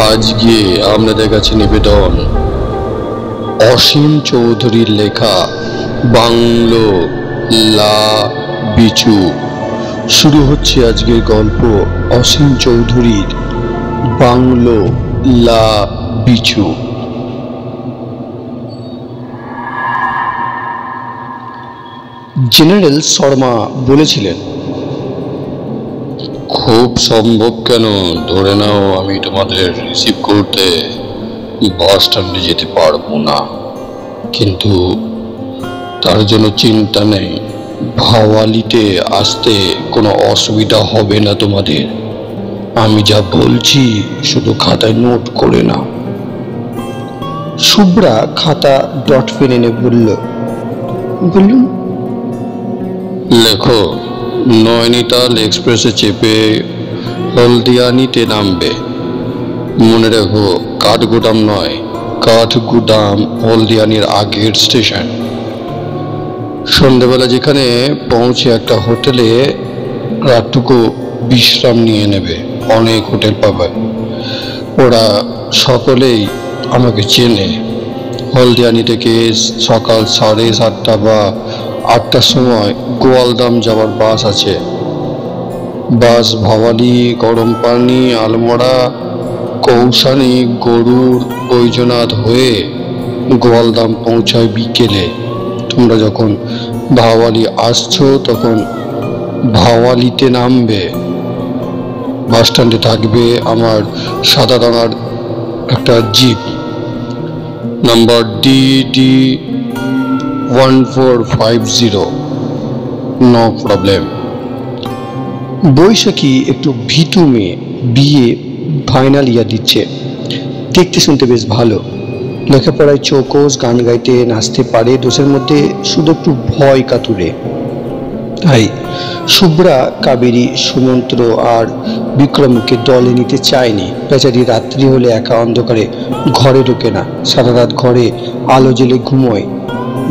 আজকে আপনাদের কাছে নিবেদন অসীম চৌধুরীর লেখা বাংলো লা বিচু। শুরু হচ্ছে আজকের গল্প অসীম চৌধুরীর বাংলো লা বিচু। জেনারেল শর্মা বলেছিলেন, খুব সম্ভব কেন ধরে নাও আমি তোমাদের রিসিভ করতে বাস স্ট্যান্ডে যেতে পারবো না, কিন্তু তার জন্য চিন্তা নেই, ভাওয়ালিতে আসতে কোনো অসুবিধা হবে না তোমাদের। আমি যা বলছি শুধু খাতায় নোট করে নাও। শুভ্রা খাতা ডট পেন এনে বললুন, লেখো নয়নিতাল এক্সপ্রেসে চেপে হলদিয়ানিতে নামবে। মনে রেখো কাঠগুদাম নয়, কাঠগুদাম হলদিয়ানির আগের স্টেশন। সন্ধ্যেবেলা যেখানে পৌঁছে একটা হোটেলে রাতটুকু বিশ্রাম নিয়ে নেবে। অনেক হোটেল পাবে, ওরা সকলেই আমাকে চেনে। হলদিয়ানি থেকে সকাল 7:30 বা 8টার সময় গোয়ালদাম যাওয়ার বাস আছে। বাস ভাওয়ালি, গরম পানি, আলমোড়া, কৌশানি, গরুর, বৈজনাথ হয়ে গোয়ালদাম পৌঁছায় বিকেলে। তোমরা যখন ভাওয়ালি আসছো তখন ভাওয়ালিতে নামবে। বাস স্ট্যান্ডে থাকবে আমার সাদা রঙার একটা jeep, number DD1450। No problem. Baishakhi একটু ভীতু মেয়ে, বিয়ে ফাইনাল ইয়ার দিচ্ছে। দেখতে শুনতে বেশ ভালো, লেখাপড়ায় চৌকস, গান গাইতে নাচতে পারে। দোষের মধ্যে শুধু একটু ভয় কাতুরে। তাই শুভ্রা কাবেরী, সুমন্ত্র আর বিক্রমকে দলে নিতে চায়নি। বেচারি রাত্রি হলে একা অন্ধকারে ঘরে ঢোকে না, সারা রাত ঘরে আলো জেলে ঘুমোয়।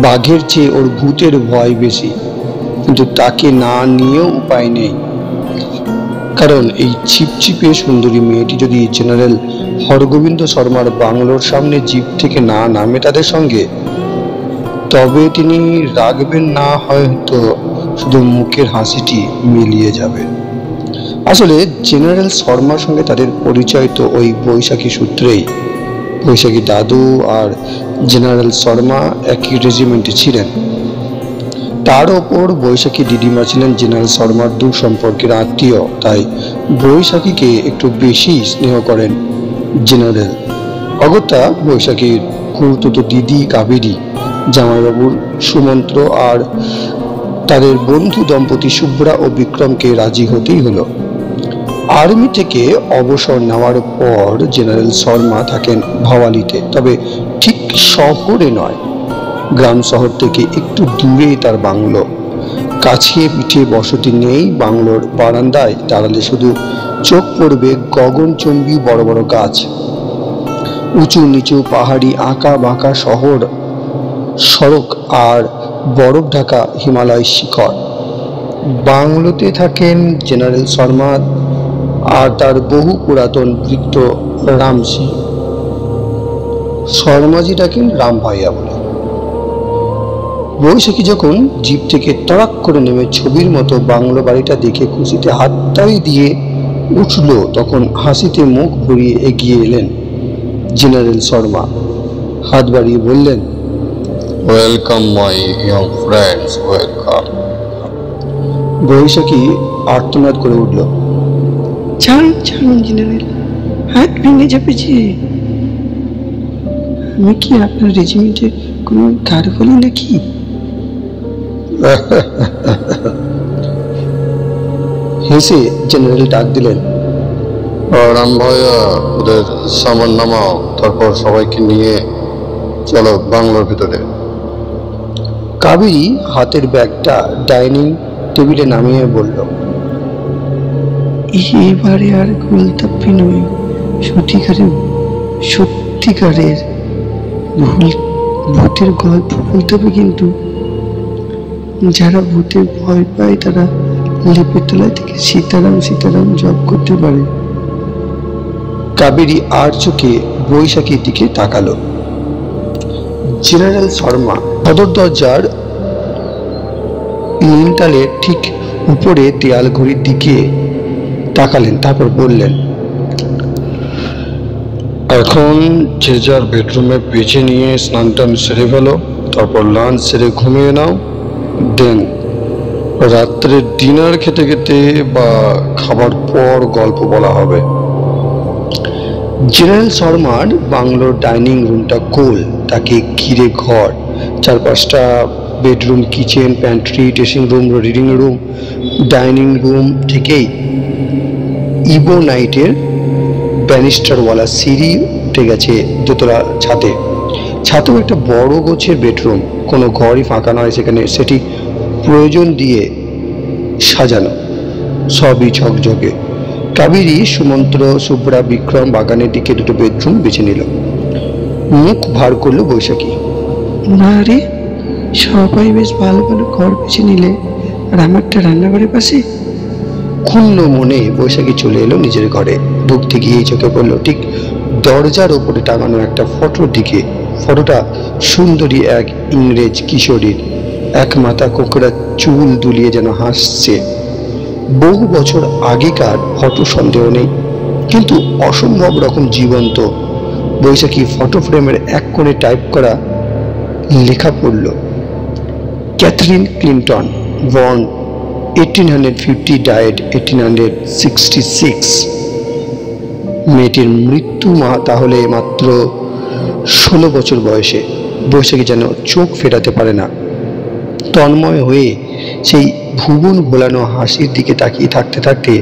বাঘের চেয়ে ওর ভূতের ভয় বেশি, কিন্তু তাকে না নিয়েও উপায় নেই। কারণ এই চিপচিপে সুন্দরী মেয়েটি যদি জেনারেল হরগোবিন্দ শর্মার বাংলোর সামনে জিপ থেকে না নামে তাদের সঙ্গে, তবে তিনি রাখবেন না, হয়তো শুধু মুখের হাসিটি মিলিয়ে যাবে। আসলে জেনারেল শর্মার সঙ্গে তাদের পরিচয় তো ওই বৈশাখী সূত্রেই। বৈশাখী দাদু আর জেনারেল শর্মা একই রেজিমেন্টে ছিলেন। তার ওপর বৈশাখী দিদিমা ছিলেন জেনারেল শর্মার দূর সম্পর্কের আত্মীয়। তাই বৈশাখীকে একটু বেশি স্নেহ করেন জেনারেল। অগত্যা বৈশাখীর খুড়তুতো দিদি কাবেরী, জামাইবাবুর সুমন্ত্র আর তাদের বন্ধু দম্পতি শুভ্রা ও বিক্রমকে রাজি হতেই হলো। আর্মি থেকে অবসর নেওয়ার পর জেনারেল শর্মা থাকেন ভাওয়ালিতে, তবে ঠিক শহরে নয়, গ্রাম শহর থেকে একটু দূরে তার বাংলো। কাছে পিঠে বসতি নেই। বাংলোর বারান্দায় দাঁড়ালে শুধু চোখ পড়বে গগনচুম্বী বড় বড় গাছ, উঁচু নিচু পাহাড়ি আঁকা বাঁকা শহর সড়ক আর বরফ ঢাকা হিমালয় শিখর। বাংলোতে থাকেন জেনারেল শর্মা আর তার বহু পুরাতন ভৃত্য রামজি। শর্মাজি ডাকেন রাম ভাইয়া বলে। বৈশাখী যখন জিপ থেকে তড়াক করে নেমে ছবির মতো বাংলো বাড়িটা দেখে খুশিতে হাততালি দিয়ে উঠল, তখন হাসিতে মুখ ভরিয়ে এগিয়ে এলেন জেনারেল শর্মা। হাত বাড়িয়ে বললেন, welcome my young friends, welcome. Baishakhi আর্তনাদ করে উঠল, ছাড়ুন জেনারেল, হাত ভেঙে যাবে যে। আমি কি আপনার রেজিমেন্টের কোনো গার্ড বলি নাকি? হেসে জেনারেল ডাক দিলেন, রাম ভাইয়া, ওদের সামান নামাও, তারপর সবাইকে নিয়ে চলো বাংলোর ভিতরে। কাবেরী হাতের ব্যাগটা ডাইনিং টেবিলে নামিয়ে বলল, এবারে আর গোলতাপ্পি নয়, সত্যিকারের ভূতের গল্প বলতে হবে। কিন্তু যারা ভূতের ভয় পায় তারা লেপের তলায় থেকে সীতারাম সীতারাম জপ করতে পারে। কাবেরী আর চোখে বৈশাখীর দিকে তাকালো। জেনারেল শর্মা সদর দরজার লিনটালের ঠিক উপরে দেয়াল ঘড়ির দিকে তাকালেন, তারপর বললেন, এখন যে যার বেডরুমে বেছে নিয়ে স্নান টান সেরে ফেলো, তারপর লাঞ্চ সেরে ঘুমিয়ে নাও। দেন রাত্রে ডিনার খেতে খেতে বা খাবার পর গল্প বলা হবে। জেনারেল শর্মার বাংলোর ডাইনিং রুমটা গোল, তাকে ঘিরে ঘর, চারপাশটা bedroom, kitchen, pantry, dressing room, reading room. Dining room থেকেই ইবোনাইটের ব্যানিস্টারওয়ালা সিঁড়ি উঠে গেছে দোতলা ছাদে। ছাদেও একটা বড় গোছের বেডরুম, কোনো ঘরই ফাঁকা নয় সেখানে, সেটি প্রয়োজন দিয়ে সাজানো, সবই ঝকঝকে। কাবেরী, সুমন্ত্র, শুভ্রা, বিক্রম বাগানের দিকে দুটো বেডরুম বেছে নিল। মুখ ভার করলো বৈশাখী। না রে, সবাই বেশ ভালো ভালো ঘর বেছে নিলে, আর আমারটা রান্নাঘরের পাশে। ক্ষুণ্ণ মনে বৈশাখী চলে এলো নিজের ঘরে। ঢুকতে গিয়ে চোখে পড়লো ঠিক দরজার ওপরে টাঙানো একটা ফটোর দিকে। ফটোটা সুন্দরী এক ইংরেজ কিশোরীর, এক মাথা কোকড়া চুল দুলিয়ে যেন হাসছে। বহু বছর আগেকার ফটো, সন্দেহ নেই, কিন্তু অসম্ভব রকম জীবন্ত। বৈশাখী ফটো ফ্রেমের এক কোণে টাইপ করা লেখা পড়ল, ক্যাথরিন ক্লিন্টন, বর্ন 1850, ডায়েড 1866। মেয়েটির মৃত্যু তাহলে মাত্র 16 বছর বয়সে। বৈশাখী যেন চোখ ফেরাতে পারে না। তন্ময় হয়ে সেই ভুবন ভোলানো হাসির দিকে তাকিয়ে থাকতে থাকতে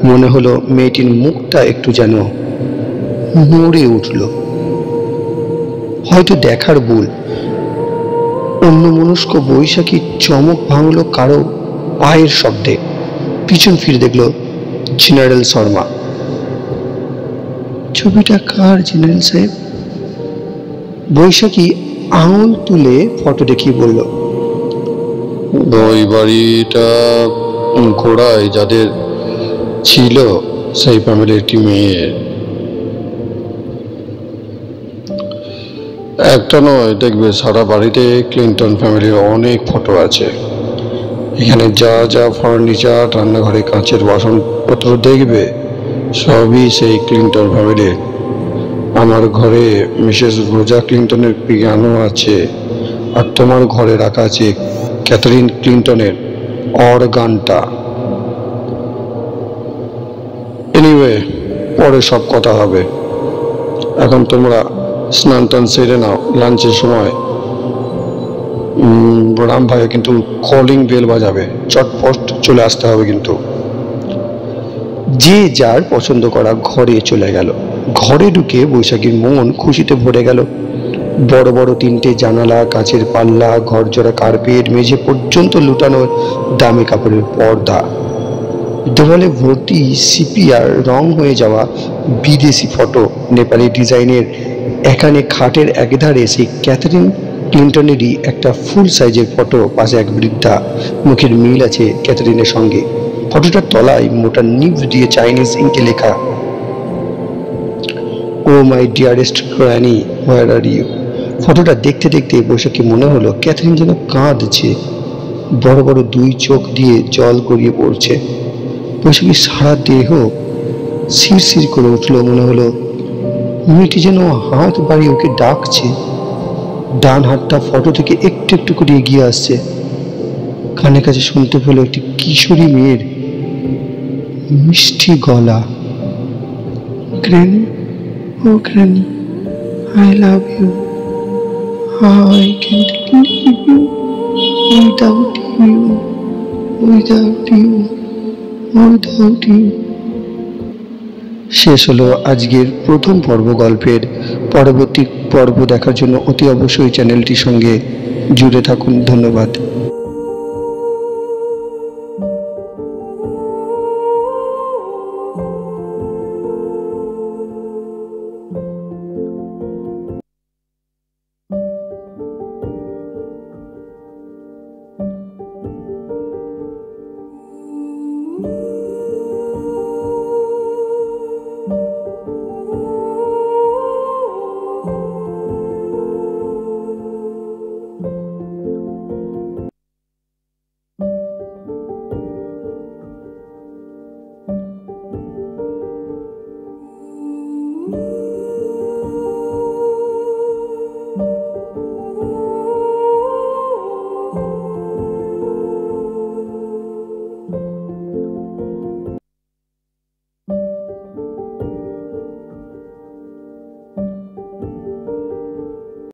মনে হলো মেয়েটির মুখটা একটু যেন নড়ে উঠল। হয়তো দেখার ভুল। অন্যমনস্ক বৈশাখী চমক ভাঙল কারো পায়ের শব্দে। পিছন ফিরে দেখল জেনারেল শর্মা। ছবিটা কার জেনারেল সাহেব? বৈশাখী আঙুল তুলে ফটো দেখিয়ে বলল, ওই বাড়িটা ঘোড়ায় যাদের ছিল সেই ফ্যামিলির একটি মেয়ের। একটা নয়, দেখবে সারা বাড়িতে ক্লিন্টন ফ্যামিলির অনেক ফটো আছে। এখানে যা যা ফার্নিচার, রান্নাঘরে কাঁচের বাসনপত্র দেখবে, সবই সেই ক্লিন্টন ফ্যামিলির। আমার ঘরে মিসেস রোজা ক্লিন্টনের পিয়ানো আছে, আর তোমার ঘরে রাখা আছে ক্যাথরিন ক্লিন্টনের অর্গানটা। এনিওয়ে, পরে সব কথা হবে। এখন তোমরা স্নান টান সেরে নাও, লাঞ্চের সময় রাম ভাই কিন্তু কলিং বেল বাজাবে, চটপট চলে আসতে হবে কিন্তু। যে যার পছন্দ করা ঘরে চলে গেল। ঘরে ঢুকে বৈশাখীর মন খুশিতে ভরে গেল। বড় বড় 3টে জানালা, কাঁচের পাল্লা, ঘরজোড়া কার্পেট, মেঝে পর্যন্ত লুটানো দামি কাপড়ের পর্দা, দেওয়ালে ভর্তি সিপিআর রং হয়ে যাওয়া বিদেশি ফটো, নেপালি ডিজাইনের। এখানে খাটের একধারে সেই ক্যাথরিন ক্লিন্টনেরই একটা ফুল সাইজের ফটো, পাশে এক বৃদ্ধা, মুখের মিল আছে ক্যাথরিনের সঙ্গে। ফটোটার তলায় মোটা নিব দিয়ে চাইনিজ ইঙ্কে লেখা, oh my dearest granny, where are you. ফটোটা দেখতে দেখতে বৈশাখী মনে হলো ক্যাথরিন যেন কাঁদছে, বড় বড় 2 চোখ দিয়ে জল গড়িয়ে পড়ছে। বৈশাখীর সারা দেহ শিরশির করে উঠল। মনে হলো মেয়েটি যেন হাত বাড়িয়ে ওকে ডাকছে। ডান হাতটা ফটো থেকে একটু একটু করে এগিয়ে আসছে। কানে কাছে শুনতে পেল একটি কিশোরী মেয়ের মিষ্টি গলা, গ্র্যানি, ও granny, I love you, I can't live you without you, without you, without you. শেষ হলো আজকের প্রথম পর্ব গল্পের। পরবর্তী পর্ব দেখার জন্য অতি অবশ্যই চ্যানেলটির সঙ্গে জুড়ে থাকুন। ধন্যবাদ।